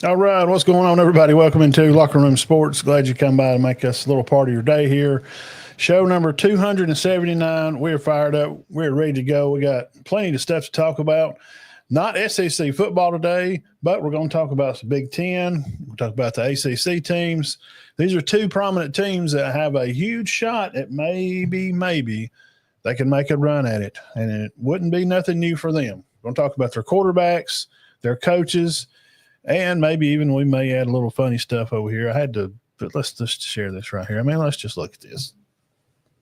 All right, what's going on, everybody? Welcome into Locker Room Sports. Glad you come by to make us a little part of your day here. Show number 279. We're fired up. We're ready to go. We got plenty of stuff to talk about. Not SEC football today, but we're going to talk about the Big Ten. We'll talk about the ACC teams. These are two prominent teams that have a huge shot at maybe they can make a run at it, and it wouldn't be nothing new for them. We're going to talk about their quarterbacks, their coaches, and maybe even we may add a little funny stuff over here. But let's just share this right here. I mean, let's just look at this.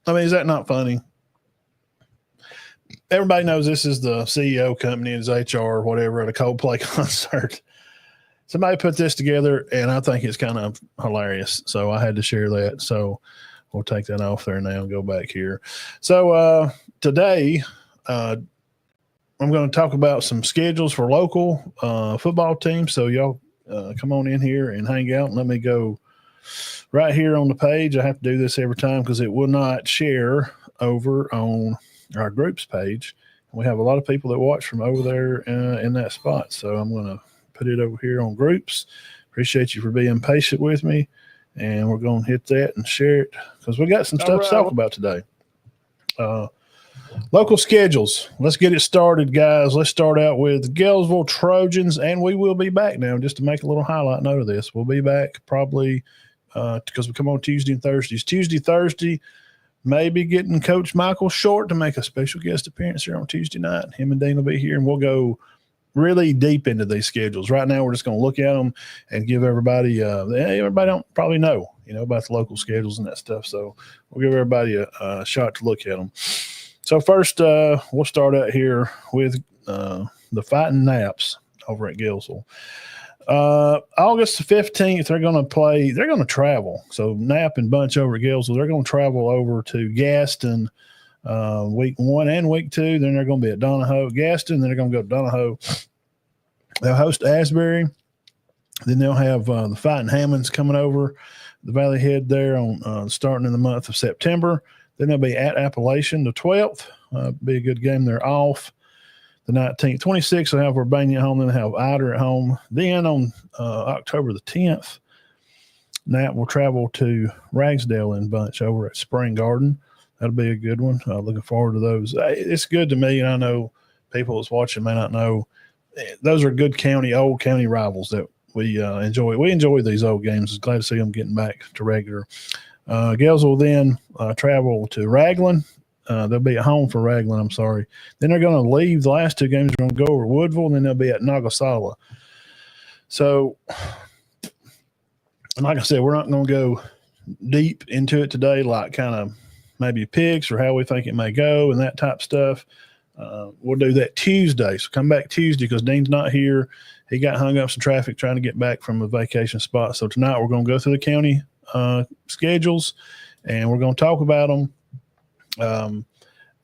I mean, is that not funny? Everybody knows this is the CEO company, his HR, whatever, at a Coldplay concert. Somebody put this together, and I think it's kind of hilarious. So I had to share that. So we'll take that off there now and go back here. So today, I'm going to talk about some schedules for local football teams. So y'all come on in here and hang out. And let me go right here on the page. I have to do this every time because it will not share over on our groups page. We have a lot of people that watch from over there in that spot. So I'm going to put it over here on groups. Appreciate you for being patient with me. And we're going to hit that and share it because we got some stuff to talk about today. Local schedules. Let's get it started, guys. Let's start out with the Gainesville Trojans, and we will be back now just to make a little highlight note of this. We'll be back probably because we come on Tuesday and Thursdays. Tuesday, Thursday, maybe getting Coach Michael Short to make a special guest appearance here on Tuesday night. Him and Dean will be here, and we'll go really deep into these schedules. Right now, we're just going to look at them and give everybody everybody don't probably know, about the local schedules and that stuff. So we'll give everybody a shot to look at them. So first, we'll start out here with the Fighting Naps over at Gilsel. August 15th, they're going to travel. So Knapp and Bunch over at Gilsel, they're going to travel over to Gaston week 1 and week 2. Then they're going to be at Donahoe, Gaston. Then they're going to go to Donahoe. They'll host Asbury. Then they'll have the Fighting Hammonds coming over the Valley Head there on starting in the month of September. Then they'll be at Appalachian the 12th. Be a good game. They're off the 19th. 26th, they'll have Urbana at home. Then they'll have Ider at home. Then on October the 10th, Nat will travel to Ragsdale and Bunch over at Spring Garden. That'll be a good one. Looking forward to those. It's good to me, and I know people that's watching may not know. Those are good old county rivals that we enjoy. We enjoy these old games. Glad to see them getting back to regular. Gales will then travel to Raglan. They'll be at home for Raglan, I'm sorry. Then they're going to leave. The last two games are going to go over Woodville, and then they'll be at Nagasala. So, like I said, we're not going to go deep into it today, like kind of maybe picks or how we think it may go and that type of stuff. We'll do that Tuesday. So come back Tuesday because Dean's not here. He got hung up some traffic trying to get back from a vacation spot. So tonight we're going to go through the county schedules, and we're going to talk about them. And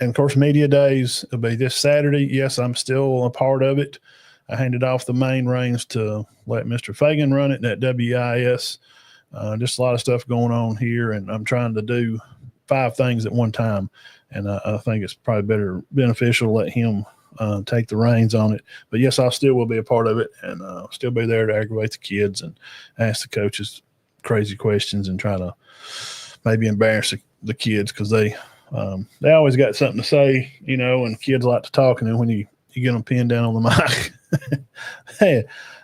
of course, media days will be this Saturday. Yes, I'm still a part of it. I handed off the main reins to let Mr. Fagan run it at WIS. Just a lot of stuff going on here, and I'm trying to do 5 things at one time. And I think it's probably beneficial to let him take the reins on it. But yes, I still will be a part of it, and still be there to aggravate the kids and ask the coaches crazy questions and try to maybe embarrass the kids because they always got something to say, and kids like to talk. And then when you get them pinned down on the mic, hey,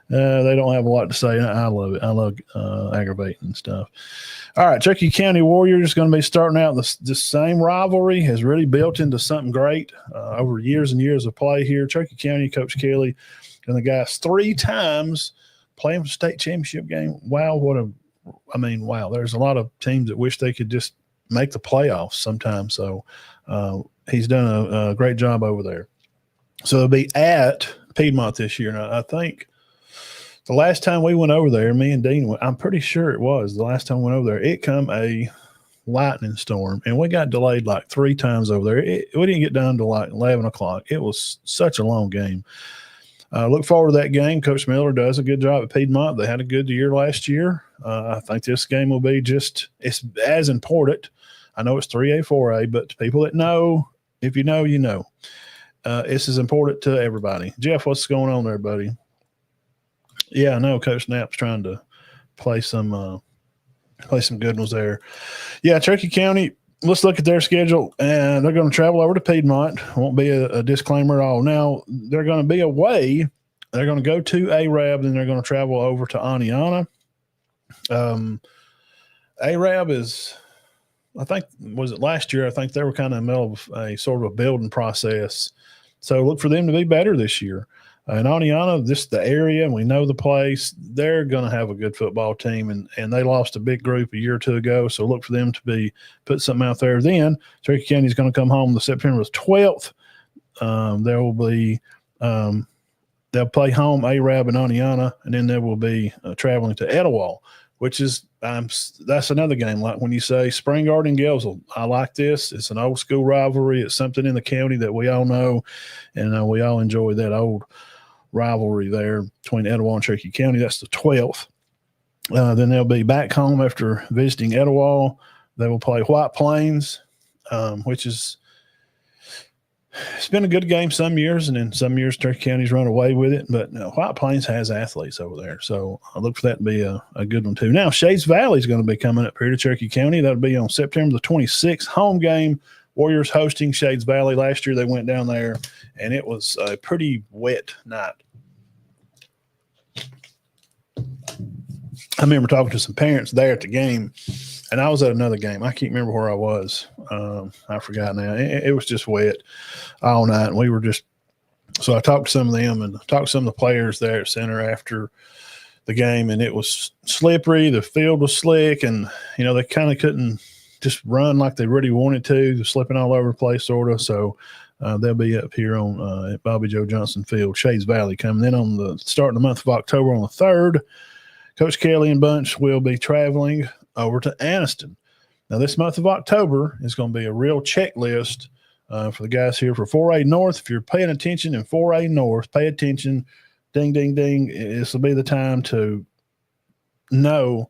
they don't have a lot to say. I love it. I love aggravating and stuff. All right, Cherokee County Warriors is going to be starting out. This same rivalry has really built into something great over years and years of play here. Cherokee County, Coach Kelly, and the guys 3 times playing for the state championship game. Wow, wow. There's a lot of teams that wish they could just make the playoffs sometimes. So he's done a great job over there. So it'll be at Piedmont this year. And I think the last time we went over there, me and Dean went, I'm pretty sure it was the last time we went over there, it come a lightning storm, and we got delayed like 3 times over there. We didn't get done till like 11 o'clock. It was such a long game. Look forward to that game. Coach Miller does a good job at Piedmont. They had a good year last year. I think this game will be it's as important. I know it's 3A, 4A, but to people that know, if you know, you know. This is important to everybody. Jeff, what's going on there, buddy? Yeah, I know Coach Knapp's trying to play some good ones there. Yeah, Cherokee County, let's look at their schedule, and they're going to travel over to Piedmont. Won't be a disclaimer at all. Now, they're going to be away. They're going to go to Arab, then they're going to travel over to Aniana. Arab is, I think, was it last year? I think they were kind of in the middle of a sort of a building process. So look for them to be better this year. And Aniana, this the area, and we know the place. They're going to have a good football team, and they lost a big group a year or two ago. So look for them to put something out there. Then Cherokee County is going to come home the September 12th. There will be they'll play home Arab and Aniana, and then they will be traveling to Etowah, which is that's another game. Like when you say Spring Garden and Gelsel, I like this. It's an old school rivalry. It's something in the county that we all know, and we all enjoy that old rivalry there between Etowah and Cherokee County. That's the 12th. Then they'll be back home after visiting Etowah. They will play White Plains, which is it's been a good game some years, and then some years Cherokee County's run away with it. But White Plains has athletes over there, so I look for that to be a good one too. Now Shades Valley is going to be coming up here to Cherokee County. That'll be on September the 26th. Home game. Warriors hosting Shades Valley. Last year they went down there, and it was a pretty wet night. I remember talking to some parents there at the game, and I was at another game. I can't remember where I was. I forgot now. It was just wet all night, and we were just – so I talked to some of them and talked to some of the players there at center after the game, and it was slippery. The field was slick, and, they kind of couldn't – just run like they really wanted to. They're slipping all over the place, sort of. So they'll be up here on at Bobby Joe Johnson Field, Shades Valley, coming in on the starting the month of October on the 3rd. Coach Kelly and Bunch will be traveling over to Anniston. Now, this month of October is going to be a real checklist for the guys here for 4A North. If you're paying attention in 4A North, pay attention. Ding, ding, ding. This will be the time to know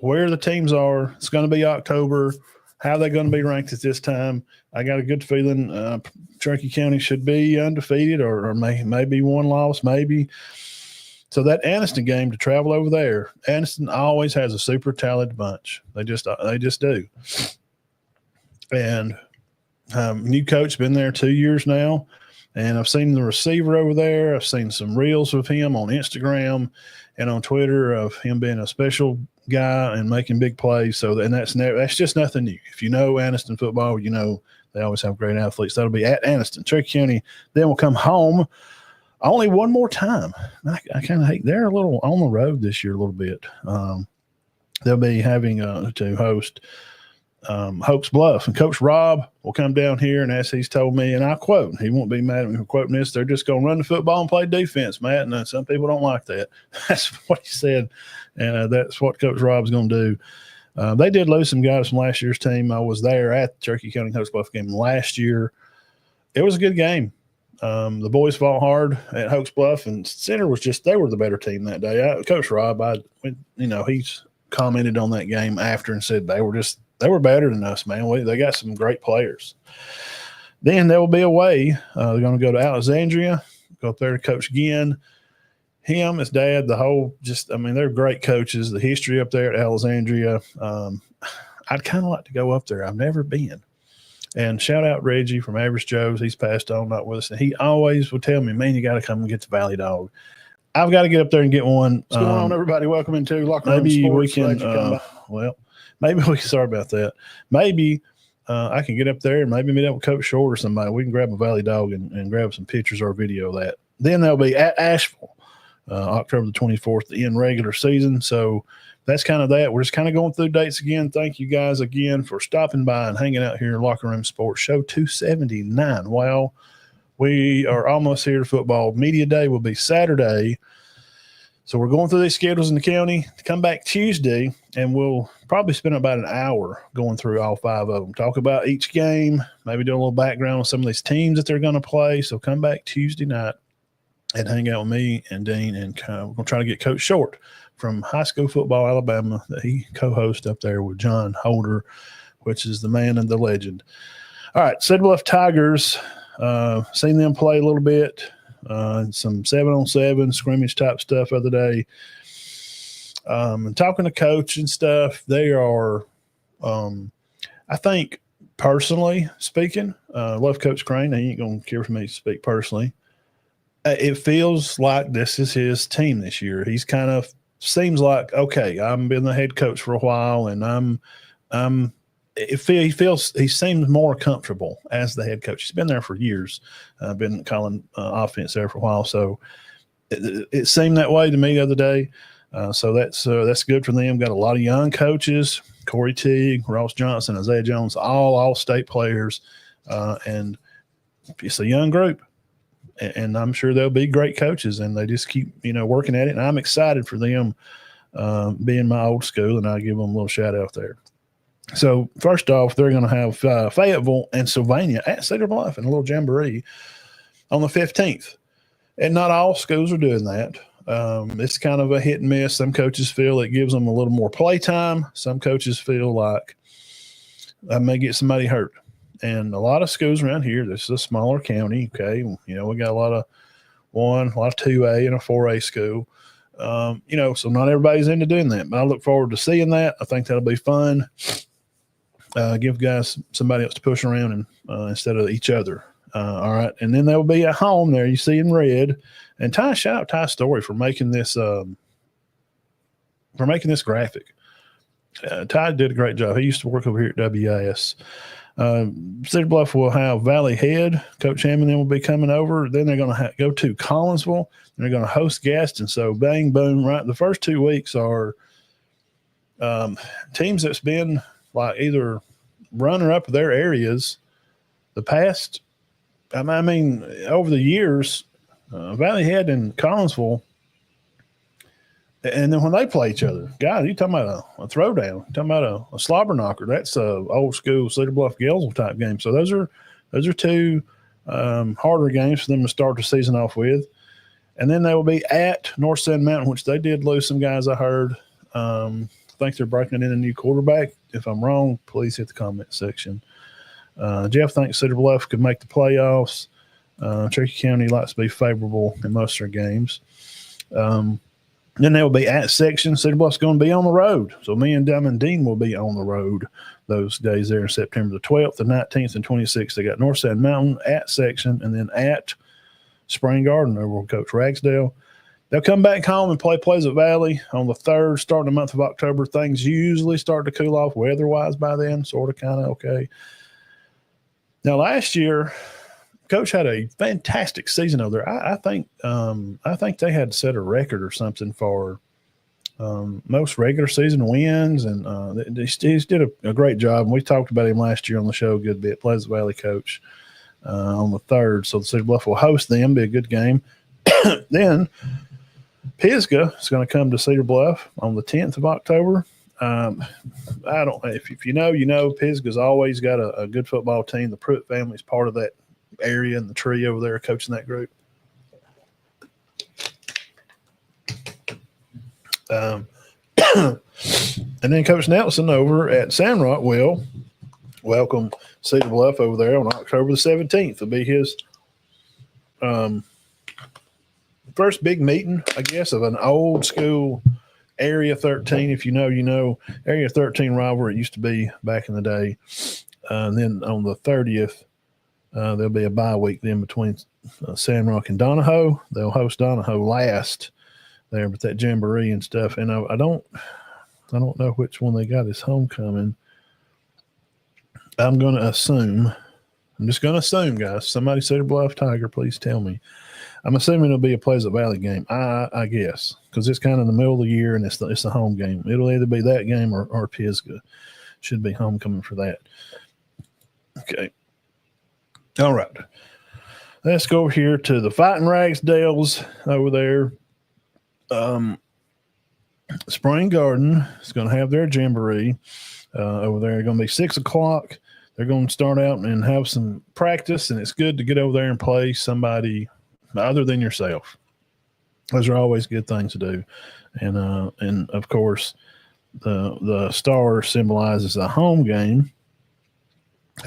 where the teams are. It's going to be October. How they're going to be ranked at this time. I got a good feeling Cherokee County should be undefeated or maybe one loss, maybe. So that Anniston game to travel over there, Anniston always has a super talented bunch. They just do. And new coach, been there 2 years now. And I've seen the receiver over there. I've seen some reels of him on Instagram and on Twitter of him being a special guy and making big plays. So, and that's just nothing new. If you know Anniston football, they always have great athletes. That'll be at Anniston. Cherokee County then will come home only one more time. I kind of hate they're a little on the road this year a little bit. They'll be having to host Hope's Bluff, and Coach Rob will come down here, and as he's told me, and I quote, he won't be mad at me for quoting this, they're just going to run the football and play defense, Matt, and some people don't like that. That's what he said, and that's what Coach Rob's going to do. They did lose some guys from last year's team. I was there at the Cherokee County Hope's Bluff game last year. It was a good game. The boys fought hard at Hope's Bluff, and Center was they were the better team that day. Coach Rob, he's commented on that game after and said they were better than us, man. They got some great players. Then they will be away. They're going to go to Alexandria, go up there to Coach Ginn. Him, his dad, they're great coaches. The history up there at Alexandria. I'd kind of like to go up there. I've never been. And shout out Reggie from Average Joe's. He's passed on, not with us. And he always would tell me, man, you got to come and get the Valley Dog. I've got to get up there and get one. What's going on, everybody? Welcome into Locker Room Sports. Maybe we can, sorry about that. Maybe I can get up there and maybe meet up with Coach Short or somebody. We can grab a Valley Dog and grab some pictures or video of that. Then they'll be at Asheville, October the 24th, the end regular season. So that's kind of that. We're just kind of going through dates again. Thank you guys again for stopping by and hanging out here in Locker Room Sports, show 279. Well, we are almost here to football. Media Day will be Saturday. So we're going through these schedules in the county. Come back Tuesday, and we'll probably spend about an hour going through all 5 of them. Talk about each game, maybe do a little background on some of these teams that they're going to play. So come back Tuesday night and hang out with me and Dean, and we're going to try to get Coach Short from High School Football Alabama that he co-hosts up there with John Holder, which is the man and the legend. All right, Cedar Bluff Tigers, seen them play a little bit. some 7-on-7 scrimmage type stuff other day. And talking to coach and stuff, they are, I think, personally speaking, love Coach Crane. He ain't going to care for me to speak personally. It feels like this is his team this year. He's kind of seems like, okay, I've been the head coach for a while, and he seems more comfortable as the head coach. He's been there for years. I've been calling offense there for a while, so it seemed that way to me the other day. So that's good for them. Got a lot of young coaches: Corey Teague, Ross Johnson, Isaiah Jones, all state players, and it's a young group. And I'm sure they'll be great coaches, and they just keep working at it. And I'm excited for them, being my old school, and I give them a little shout out there. So first off, they're going to have Fayetteville and Sylvania at Cedar Bluff in a little jamboree on the 15th. And not all schools are doing that. It's kind of a hit and miss. Some coaches feel it gives them a little more play time. Some coaches feel like I may get somebody hurt. And a lot of schools around here, this is a smaller county, okay? We got a lot of 2A and a 4A school. So not everybody's into doing that. But I look forward to seeing that. I think that'll be fun. Give guys somebody else to push around and instead of each other. All right. And then they'll be at home there. You see in red. And shout out Ty Story for making this graphic. Ty did a great job. He used to work over here at WIS. Cedar Bluff will have Valley Head. Coach Hammond then will be coming over. Then they're going to go to Collinsville. And they're going to host Gaston. So bang, boom, right. The first 2 weeks are teams that's been like either runner up their areas the past. I mean, over the years, Valley Head and Collinsville. And then when they play each other, God, you're talking about a throwdown. You're talking about a slobber knocker. That's a old school Cedar Bluff Gainesville type game. So those are two harder games for them to start the season off with. And then they will be at North Sand Mountain, which they did lose some guys, I heard. I think they're breaking in a new quarterback. If I'm wrong, please hit the comment section. Jeff thinks Cedar Bluff could make the playoffs. Cherokee County likes to be favorable in most of their games. Then they will be at section. Cedar Bluff's going to be on the road. So me and Diamond Dean will be on the road those days there in September the 12th, the 19th, and 26th. They got North Sand Mountain at section and then at Spring Garden over with Coach Ragsdale. They'll come back home and play Pleasant Valley on the 3rd, starting the month of October. Things usually start to cool off weather-wise by then, sort of kind of okay. Now, last year, Coach had a fantastic season over there. I think they had set a record or something for most regular season wins, and he did a great job. And we talked about him last year on the show a good bit. Pleasant Valley coach on the 3rd, so the Cedar Bluff will host them. Be a good game. Then Pisgah is going to come to Cedar Bluff on the 10th of October. If you know, Pisgah's always got a good football team. The Pruitt family is part of that area and the tree over there coaching that group. And then Coach Nelson over at Sandrock will welcome Cedar Bluff over there on October the 17th. It'll be his first big meeting, I guess, of an old school Area 13. If you know, you know. Area 13 rivalry it used to be back in the day. And then on the 30th, there'll be a bye week then between Sandrock and Donahoe. They'll host Donahoe last there, but that jamboree and stuff. And I don't know which one they got as homecoming. I'm just going to assume, guys. Somebody Cedar Bluff Tiger, please tell me. I'm assuming it'll be a Pleasant Valley game. I guess because it's kind of in the middle of the year and it's the home game. It'll either be that game or Pisgah. Should be homecoming for that. Okay. All right. Let's go over here to the Fighting Ragsdales over there. Spring Garden is going to have their jamboree over there. It's going to be 6 o'clock. They're going to start out and have some practice, and it's good to get over there and play somebody other than yourself. Those are always good things to do. And of course, the star symbolizes a home game.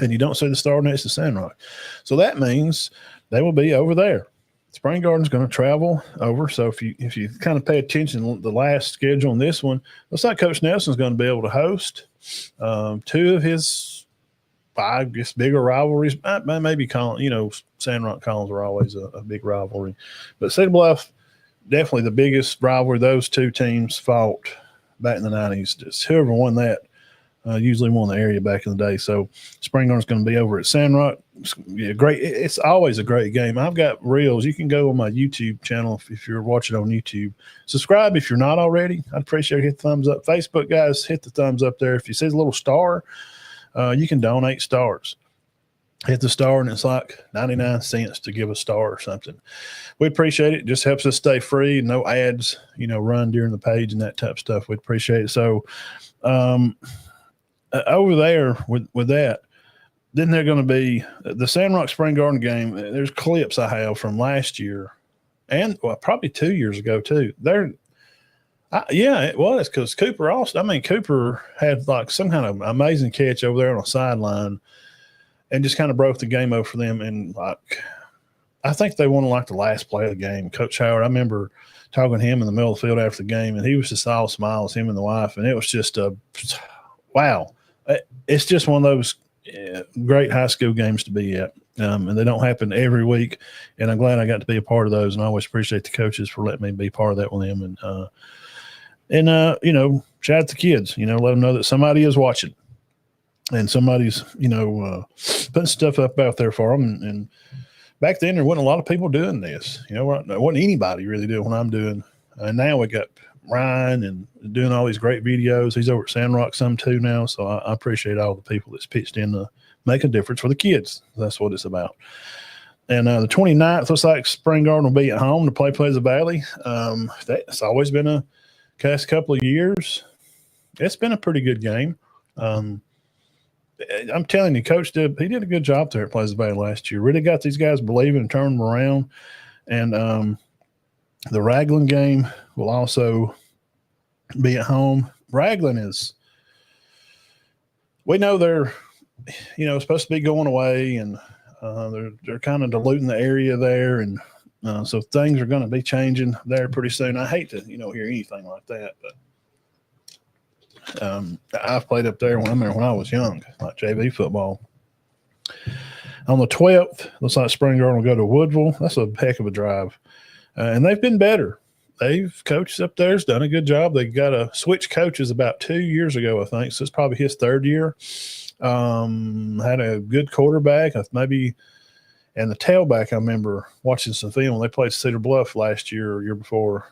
And you don't see the star next to Sandrock. So that means they will be over there. Spring Garden's going to travel over. So if you kind of pay attention to the last schedule on this one, looks like Coach Nelson's going to be able to host two of his five, just bigger rivalries. Maybe Sandrock Collins are always a big rivalry, but Cedar Bluff definitely the biggest rivalry. Those two teams fought back in the 90s. Just whoever won that usually won the area back in the day. So Spring Garden's going to be over at Sandrock. Great. It's always a great game. I've got reels. You can go on my YouTube channel if you're watching on YouTube. Subscribe if you're not already. I'd appreciate it. Hit the thumbs up. Facebook guys, hit the thumbs up there. If you see the little star, you can donate stars. Hit the star, and it's like 99 cents to give a star or something. We appreciate it. It just helps us stay free. No ads, run during the page and that type of stuff. We'd appreciate it. So over there with that, then they're going to be the Sandrock Spring Garden game. There's clips I have from last year and probably 2 years ago too. It was because Cooper had like some kind of amazing catch over there on a sideline and just kind of broke the game over for them. And I think they won like the last play of the game. Coach Howard, I remember talking to him in the middle of the field after the game, and he was just all smiles, him and the wife. And it was just wow. It's just one of those great high school games to be at. And they don't happen every week. And I'm glad I got to be a part of those. And I always appreciate the coaches for letting me be part of that with them. And shout out to kids, let them know that somebody is watching and somebody's, putting stuff up out there for them. And back then there wasn't a lot of people doing this, there wasn't anybody really doing what I'm doing. And now we got Ryan and doing all these great videos. He's over at Sandrock some too now. So I appreciate all the people that's pitched in to make a difference for the kids. That's what it's about. And the 29th looks like Spring Garden will be at home to play Pleasant Valley. That's always been a past couple of years. It's been a pretty good game. I'm telling you, Coach he did a good job there at Pleasant Valley last year. Really got these guys believing and turning them around. And the Raglan game will also be at home. Raglan we know they're, supposed to be going away, and they're kind of diluting the area there. And so things are going to be changing there pretty soon. I hate to, hear anything like that, but I've played up there when I was young, like JV football. On the 12th, looks like Spring Garden will go to Woodville. That's a heck of a drive. And they've been better. Coaches up there's done a good job. They got a switch coaches about 2 years ago, I think. So it's probably his third year. Had a good quarterback, maybe, and the tailback. I remember watching some film when they played Cedar Bluff last year or year before.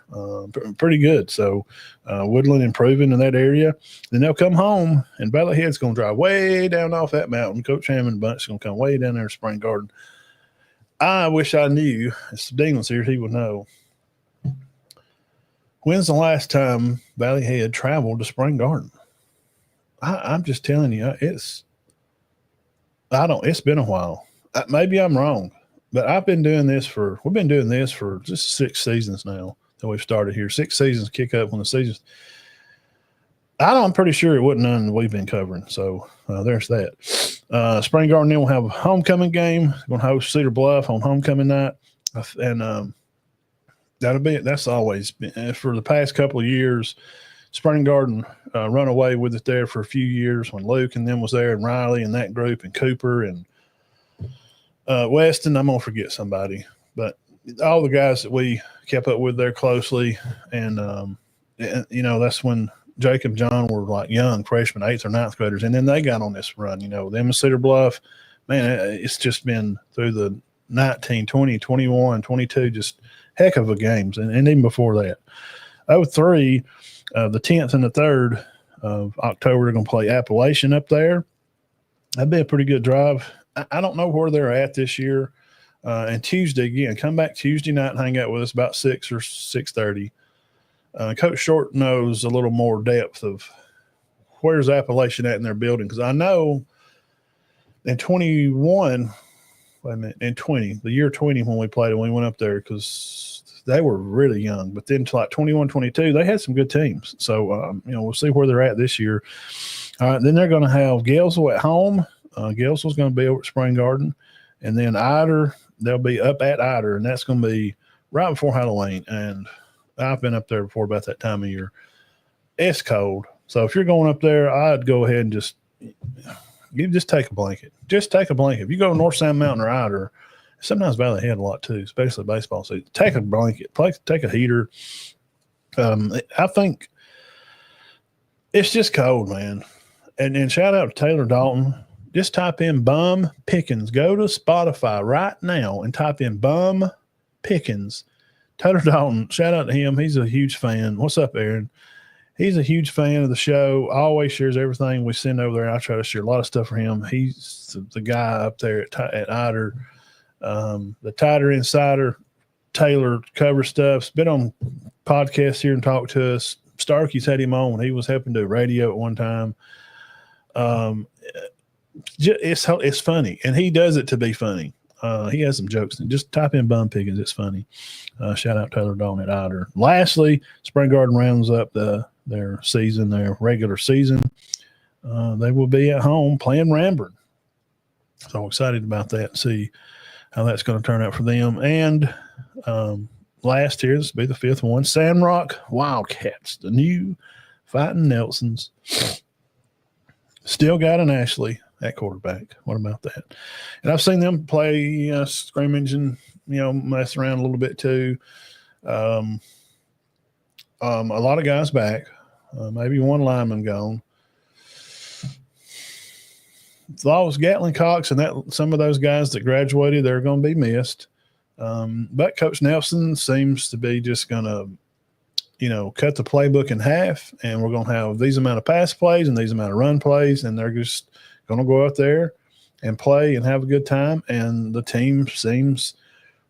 Pretty good. So Woodland improving in that area. Then they'll come home, and Valley Head's going to drive way down off that mountain. Coach Hammond and Bunch is going to come way down there to Spring Garden. I wish I knew. If Dean was here, he would know. When's the last time Valley Head traveled to Spring Garden? I'm just telling you, it's been a while. Maybe I'm wrong, but we've been doing this for just 6 seasons now that we've started here. 6 seasons kick up when the seasons. I'm pretty sure it wasn't none that we've been covering. So there's that. Spring Garden then will have a homecoming game. Going to host Cedar Bluff on homecoming night. And that's always been, for the past couple of years, Spring Garden run away with it there for a few years when Luke and them was there, and Riley and that group, and Cooper and Weston. I'm going to forget somebody. But all the guys that we kept up with there closely, and that's when Jake and John were like young freshmen, 8th or 9th graders, and then they got on this run. Them in Cedar Bluff, man, it's just been through the 19, 20, 21, 22, just heck of a games, and even before that. 03, the 10th and the 3rd of October, they're going to play Appalachian up there. That'd be a pretty good drive. I don't know where they're at this year. And Tuesday, again, come back Tuesday night and hang out with us about 6 or 6:30. Coach Short knows a little more depth of where's Appalachian at in their building, because I know in 21 – wait a minute, in 20, the year 20 when we played and we went up there, because they were really young. But then to like 21, 22, they had some good teams. So, we'll see where they're at this year. All right, then they're going to have Galesville at home. Galesville's going to be over at Spring Garden. And then Ider they'll be up at Ider, and that's going to be right before Halloween. And I've been up there before about that time of year. It's cold. So if you're going up there, I'd go ahead and just take a blanket. Just take a blanket. If you go to North Sand Mountain or Ider, sometimes Valley Head a lot too, especially baseball season. Take a blanket, take a heater. I think it's just cold, man. And shout out to Taylor Dalton. Just type in Bum Pickens. Go to Spotify right now and type in Bum Pickens. Taylor Dalton, shout out to him. He's a huge fan. What's up, Aaron? He's a huge fan of the show. Always shares everything we send over there. I try to share a lot of stuff for him. He's the guy up there at Ider. The Tighter Insider, Taylor covers stuff. He's been on podcasts here and talked to us. Starkey's had him on when he was helping do radio at one time. It's funny, and he does it to be funny. He has some jokes. Just type in Bum Pickens. It's funny. Shout out Taylor Dawn at Ider. Lastly, Spring Garden rounds up their season, their regular season. They will be at home playing Ramburn. So I'm excited about that. See how that's going to turn out for them. And last here, this will be the fifth one, Sandrock Wildcats, the new Fighting Nelsons. Still got an Ashley at quarterback. What about that? And I've seen them play scrimmage and, mess around a little bit too. A lot of guys back. Maybe one lineman gone. As long as Gatlin Cox and some of those guys that graduated, they're going to be missed. But Coach Nelson seems to be just going to, cut the playbook in half, and we're going to have these amount of pass plays and these amount of run plays, and they're just going to go out there and play and have a good time. And the team seems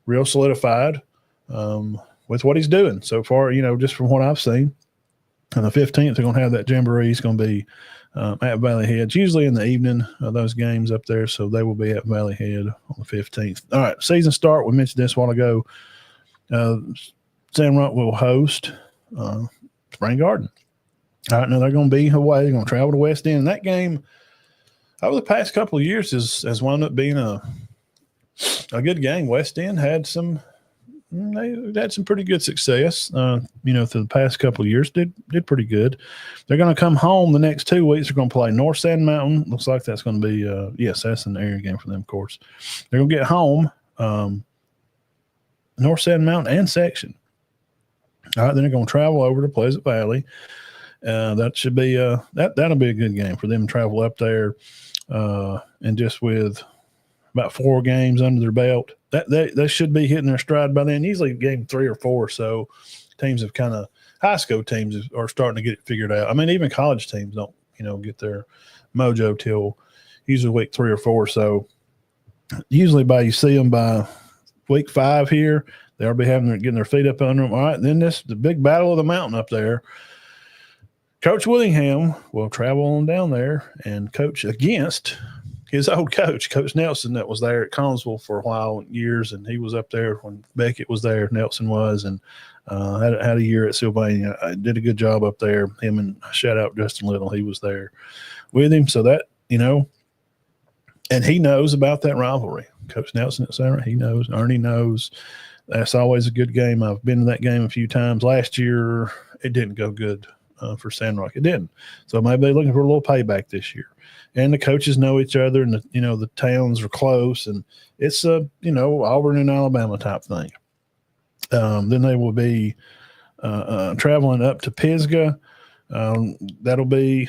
real solidified with what he's doing so far, just from what I've seen. On the 15th, they're going to have that jamboree. It's going to be at Valley Head. It's usually in the evening of those games up there, so they will be at Valley Head on the 15th. All right, season start. We mentioned this a while ago. Sandrock will host Spring Garden. All right, now they're going to be away. They're going to travel to West End. And that game, over the past couple of years, has wound up being a good game. West End had some pretty good success, through the past couple of years. Did pretty good. They're going to come home the next 2 weeks. They're going to play North Sand Mountain. Looks like that's going to be, yes, that's an area game for them, of course. They're going to get home, North Sand Mountain and Section. All right, then they're going to travel over to Pleasant Valley. That should be that'll be a good game for them to travel up there, and just with about 4 games under their belt, they should be hitting their stride by then. Usually game 3 or 4, so teams have kind of high school teams are starting to get it figured out. I mean, even college teams don't get their mojo till usually week 3 or 4. So usually you see them by week 5 here. They'll be getting their feet up under them. All right, then the big battle of the mountain up there. Coach Willingham will travel on down there and coach against his old coach, Coach Nelson, that was there at Collinsville for a while, years, and he was up there when Beckett was there, Nelson was, and had a year at Sylvania. I did a good job up there. Him and shout out Justin Little, he was there with him. So that, and he knows about that rivalry. Coach Nelson at Sarah, he knows. Ernie knows. That's always a good game. I've been to that game a few times. Last year, it didn't go good for Sandrock. It didn't. So maybe they're looking for a little payback this year. And the coaches know each other, and the towns are close, and it's a Auburn and Alabama type thing. Then they will be traveling up to Pisgah. That'll be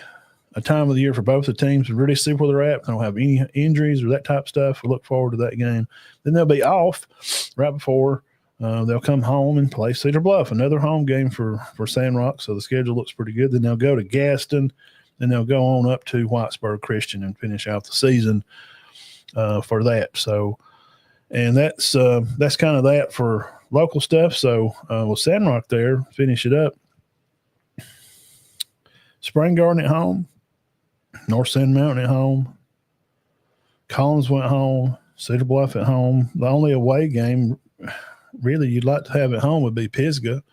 a time of the year for both the teams to really see where they're at. They don't have any injuries or that type of stuff. We look forward to that game. Then they'll be off right before they'll come home and play Cedar Bluff, another home game for Sandrock. So the schedule looks pretty good. Then they'll go to Gaston. Then they'll go on up to Whitesburg Christian and finish out the season for that. So, and that's kind of that for local stuff. So with Sandrock there, finish it up. Spring Garden at home, North Sand Mountain at home, Collins went home, Cedar Bluff at home. The only away game really you'd like to have at home would be Pisgah.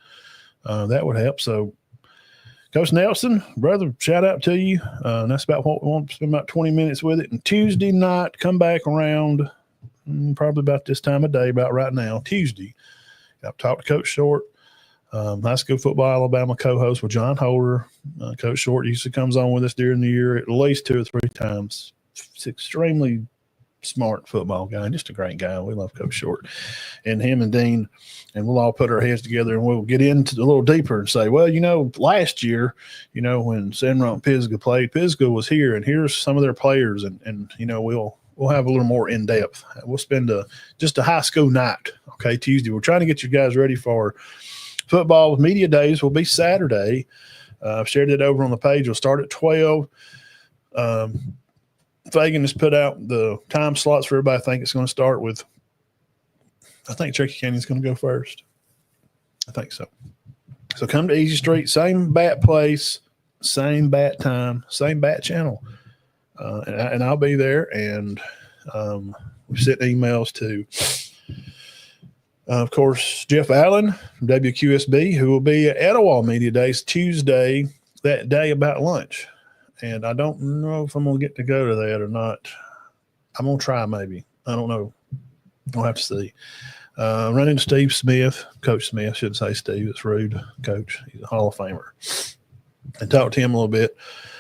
That would help. So, Coach Nelson, brother, shout out to you. That's about what we want to spend about 20 minutes with it. And Tuesday night, come back around probably about this time of day, about right now, Tuesday. I've talked to Coach Short, high school football Alabama co-host with John Holder. Coach Short usually comes on with us during the year at least 2 or 3 times. It's extremely smart football guy, just a great guy. We love Coach Short. And him and Dean, and we'll all put our heads together and we'll get into a little deeper and say, well, last year, when Sandrock and Pisgah played, Pisgah was here, and here's some of their players, and we'll have a little more in depth. We'll spend just a high school night, okay, Tuesday. We're trying to get you guys ready for football. Media days will be Saturday. I've shared it over on the page. We'll start at 12. Fagan has put out the time slots for everybody. I think it's going to start with, I think Cherokee Canyon's going to go first. I think so. So come to Easy Street, same bat place, same bat time, same bat channel. And I'll be there. And we sent emails to, of course, Jeff Allen from WQSB, who will be at Etowah Media Days Tuesday, that day about lunch. And I don't know if I'm going to get to go to that or not. I'm going to try maybe. I don't know. I'll have to see. Run into Steve Smith, Coach Smith. I shouldn't say Steve. It's rude. Coach. He's a Hall of Famer. And talked to him a little bit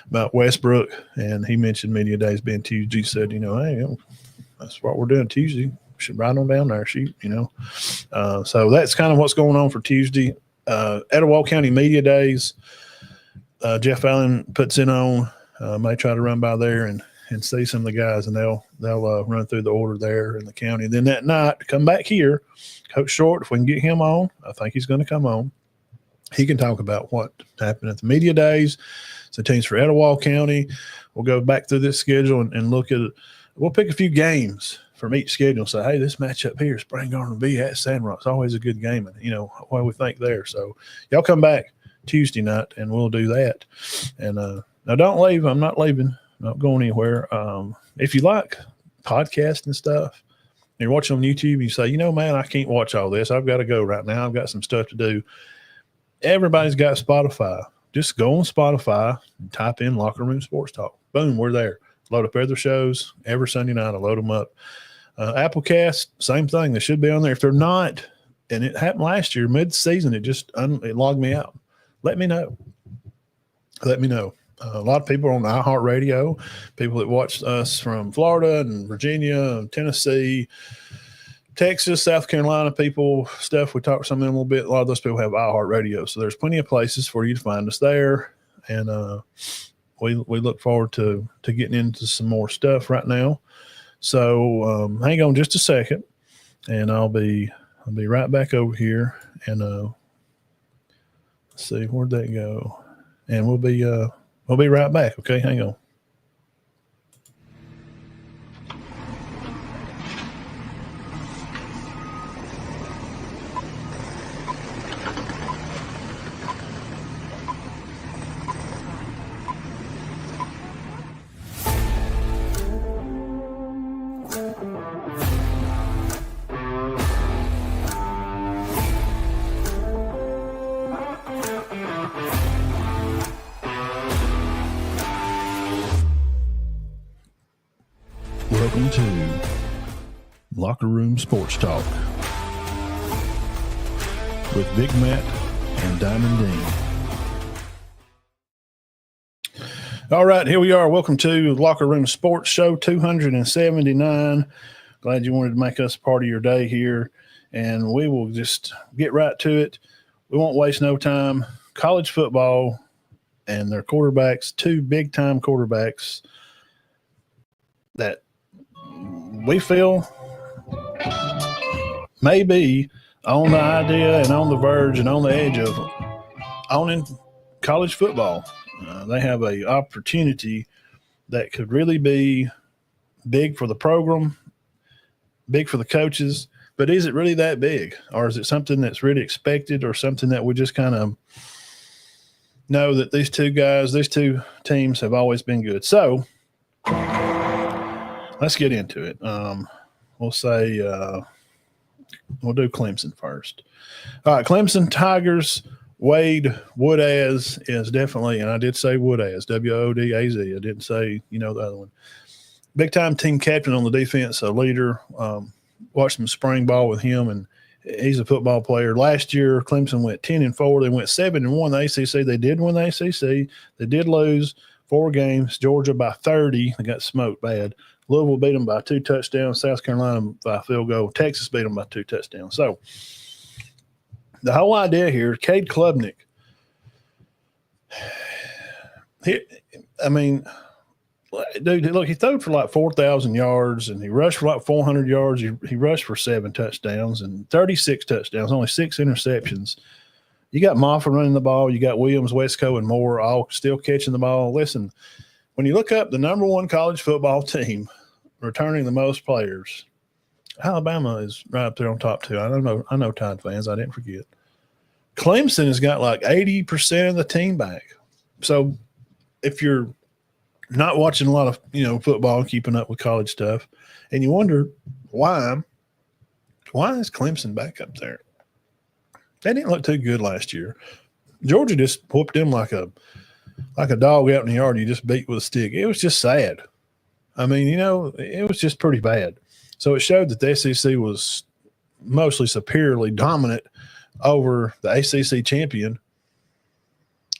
about Westbrook. And he mentioned Media Days being Tuesday. He said, hey, that's what we're doing Tuesday. We should ride on down there, shoot, So that's kind of what's going on for Tuesday. Etowah County Media Days. Jeff Allen puts it on. May try to run by there and see some of the guys, and they'll run through the order there in the county. And then that night, come back here, Coach Short, if we can get him on, I think he's going to come on. He can talk about what happened at the Media Days. So teams for Etowah County. We'll go back through this schedule and look at it. We'll pick a few games from each schedule and say, hey, this matchup here, Spring Garden will be at Sandrock. It's always a good game, and what we think there. So y'all come back Tuesday night, and we'll do that. And now don't leave. I'm not leaving. I'm not going anywhere. If you like podcasts and stuff, and you're watching on YouTube, and you say, man, I can't watch all this. I've got to go right now. I've got some stuff to do. Everybody's got Spotify. Just go on Spotify and type in Locker Room Sports Talk. Boom, we're there. Load up other shows every Sunday night. I load them up. Applecast, same thing. They should be on there. If they're not, and it happened last year, mid-season, it logged me out. Let me know. A lot of people are on iHeartRadio, people that watch us from Florida and Virginia and Tennessee, Texas, South Carolina people, stuff. We talked to some of them a little bit. A lot of those people have iHeartRadio. So there's plenty of places for you to find us there. And we look forward to getting into some more stuff right now. So hang on just a second, and I'll be right back over here. And let's see, where'd that go? And we'll be right back. Okay, hang on. Welcome to Locker Room Sports Talk with Big Matt and Diamond Dean. All right, here we are. Welcome to Locker Room Sports Show 279. Glad you wanted to make us part of your day here, and we will just get right to it. We won't waste no time. College football and their quarterbacks, 2 big-time quarterbacks that we feel may be on the idea and on the verge and on the edge of owning college football. They have an opportunity that could really be big for the program, big for the coaches, but is it really that big? Or is it something that's really expected, or something that we just kind of know that these two teams have always been good? So let's get into it. We'll say we'll do Clemson first. All right, Clemson Tigers. Wade Woodaz is definitely, and I did say Woodaz, W-O-D-A-Z. I didn't say, the other one. Big-time team captain on the defense, a leader. watched some spring ball with him, and he's a football player. Last year, Clemson went 10-4. They went 7-1 the ACC. They did win the ACC. They did lose 4 games. Georgia by 30. They got smoked bad. Louisville beat them by 2 touchdowns. South Carolina by a field goal. Texas beat them by 2 touchdowns. So the whole idea here, Cade Klubnik, dude, look, he threw for like 4,000 yards, and he rushed for like 400 yards. He rushed for 7 touchdowns and 36 touchdowns, only 6 interceptions. You got Moffa running the ball. You got Williams, Wesco, and Moore all still catching the ball. Listen, when you look up the number 1 college football team returning the most players, Alabama is right up there on top 2. I know Tide fans. I didn't forget. Clemson has got like 80% of the team back. So if you're not watching a lot of, football and keeping up with college stuff, and you wonder why is Clemson back up there? They didn't look too good last year. Georgia just whooped them like a dog out in the yard you just beat with a stick. It was just sad. It was just pretty bad. So it showed that the SEC was mostly superiorly dominant over the ACC champion.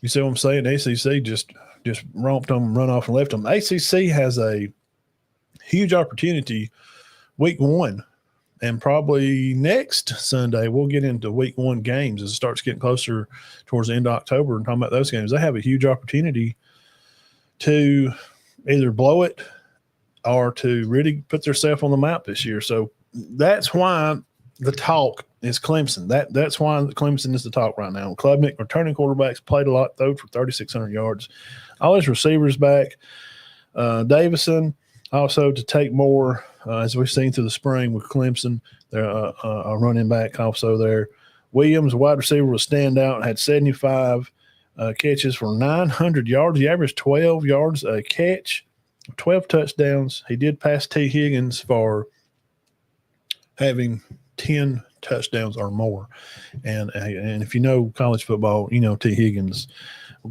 You see what I'm saying? The ACC just romped them, run off and left them. ACC has a huge opportunity week 1, and probably next Sunday we'll get into week 1 games as it starts getting closer towards the end of October and talking about those games. They have a huge opportunity to either blow it or to really put themselves on the map this year. So that's why the talk is Clemson. That's why Clemson is the talk right now. Klubnik, returning quarterbacks, played a lot, threw for 3,600 yards. All his receivers back. Davison also to take more, as we've seen through the spring with Clemson. They're a running back also there. Williams, wide receiver, was standout, had 75 catches for 900 yards. He averaged 12 yards a catch, 12 touchdowns. He did pass T. Higgins for having 10 touchdowns or more. And if you know college football, you know T. Higgins,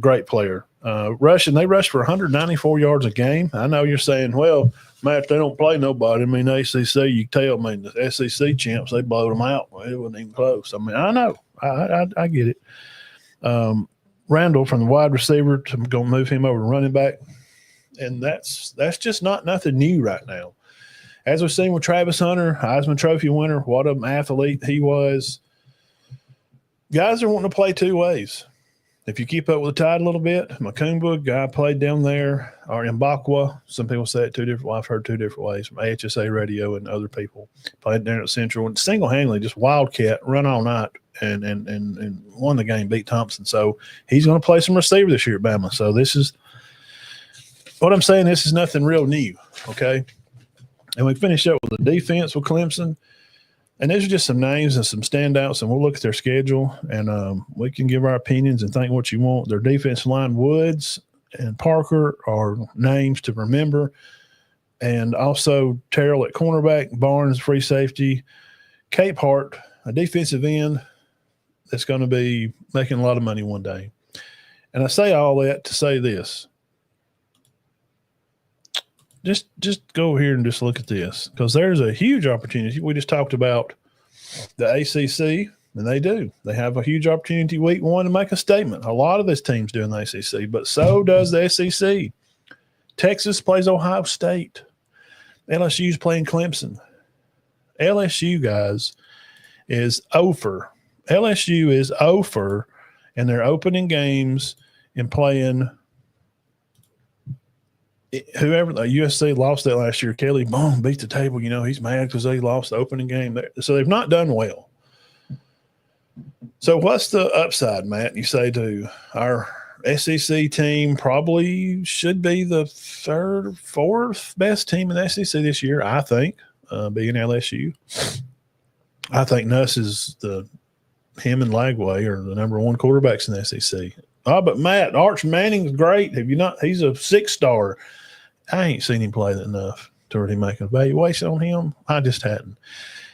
great player. They rushed for 194 yards a game. I know you're saying, well, Matt, they don't play nobody. ACC, you tell me the SEC champs, they blowed them out. Well, it wasn't even close. I know. I get it. Randall from the wide receiver, I'm going to move him over to running back. And that's just not nothing new right now. As we've seen with Travis Hunter, Heisman Trophy winner, what an athlete he was. Guys are wanting to play 2 ways. If you keep up with the Tide a little bit, Makumba, guy played down there, or Mbakwa. Some people say it 2 different ways. I've heard 2 different ways from AHSA radio and other people. Played down at Central and single-handedly just wildcat, run all night, and won the game, beat Thompson. So he's going to play some receiver this year at Bama. So this is what I'm saying. This is nothing real new, okay? And we finish up with the defense with Clemson. And these are just some names and some standouts, and we'll look at their schedule, and we can give our opinions and think what you want. Their defensive line, Woods and Parker, are names to remember. And also Terrell at cornerback, Barnes, free safety, Capehart, a defensive end that's going to be making a lot of money one day. And I say all that to say this. Just go here and just look at this, because there's a huge opportunity. We just talked about the ACC, and they do. They have a huge opportunity week 1 to make a statement. A lot of this team's doing the ACC, but so does the SEC. Texas plays Ohio State. LSU's playing Clemson. LSU, guys, is over. LSU is over, and they're opening games and playing – whoever USC lost that last year, Kelly Bone beat the table. He's mad because they lost the opening game. So they've not done well. So what's the upside, Matt? You say to our SEC team probably should be the 3rd or 4th best team in the SEC this year, I think, being LSU. I think Nuss is him and Lagway are the number 1 quarterbacks in the SEC. Oh, but Matt, Arch Manning's great. Have you not? He's a 6-star. I ain't seen him play enough to really make an evaluation on him. I just hadn't.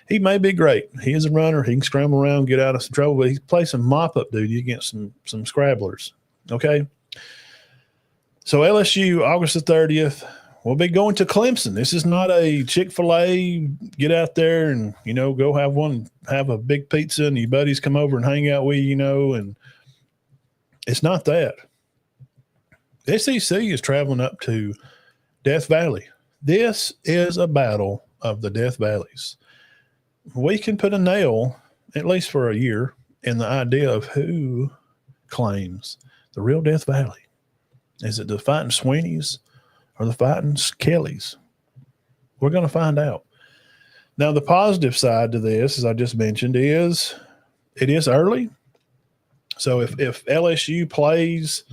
He may be great. He is a runner. He can scramble around, get out of some trouble, but he plays some mop-up duty against some scrabblers. Okay? So LSU, August the 30th, we'll be going to Clemson. This is not a Chick-fil-A, get out there and, go have a big pizza and your buddies come over and hang out with you, and it's not that. SEC is traveling up to Death Valley. This is a battle of the Death Valleys. We can put a nail, at least for a year, in the idea of who claims the real Death Valley. Is it the Fighting Sweeneys or the Fighting Kellys? We're going to find out. Now, the positive side to this, as I just mentioned, is it is early. So if LSU plays